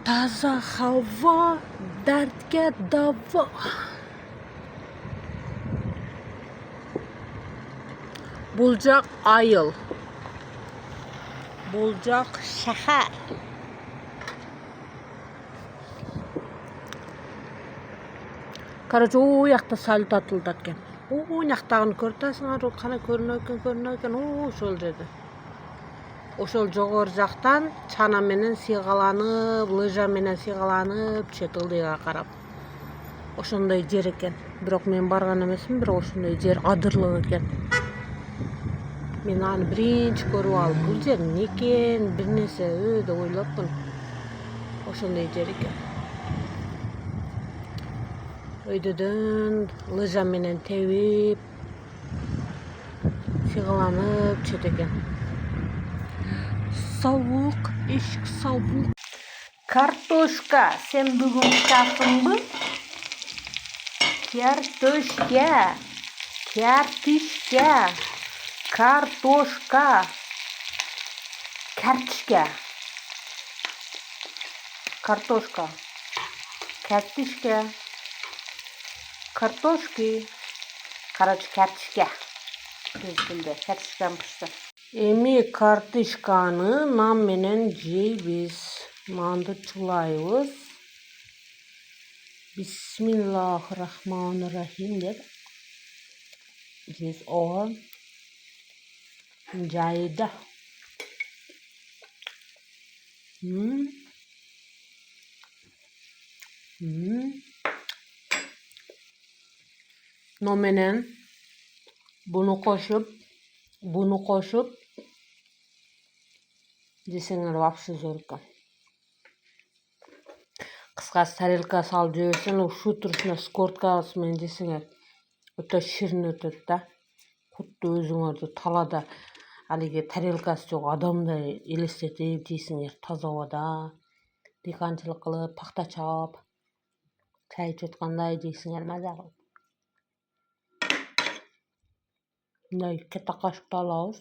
Таза havo dardga davo. Bulacak ayıl. Bulacak şehir. Короче, o yakta salyut atıldı eкен. O yaktağını көртасыңар, o қана көрінө eкен, o ошол жерде. Ошол жогору жактан чана менен сыйгаланып, лыжа менен сыйгаланып түшөт ылдыйга карап. Ошондой жер экен. Бирок мен барган эмесмин, бирок ошондой жер адырлык экен. Мен аны биринчи көрүп алып, бул жер эмне экен, бир нерсе деп ойлопмун. Ошондой жер экен. Өйдөдөн лыжа менен тебип, сыйгаланып түшөт экен. Soğuk, eşik soğuk. Kartoşka, sen bugün çaptın mı? Kartoşka, kartoşka, kartoşka, kartoşka, kartoşka, kartoşka, kartoşki, короче, kartoşka. Düzgünde, kartoşkan pişti. Эми картышканы нан менен жейбиз. Нанды чулайбыз. Бисмиллахиррахманиррахим деп жейбиз. Ого жайда. Но менен буну кошуп жесеңер вообще зор экен. Кыскасы тарелка салып жебесең, ушу турушуна скорткасы менен жесеңер өтө ширин өтөт да. Кутты өзүңөрдү талада алиги тарелкасы жок адамдай элестетип жейсиңер. Таза абада дыйканчылык кылып, пахта чаап, чай ичип аткандай жейсиңер маза кылып. Мындай кете кашыкты алабыз.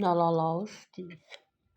Алабыз дейбиз.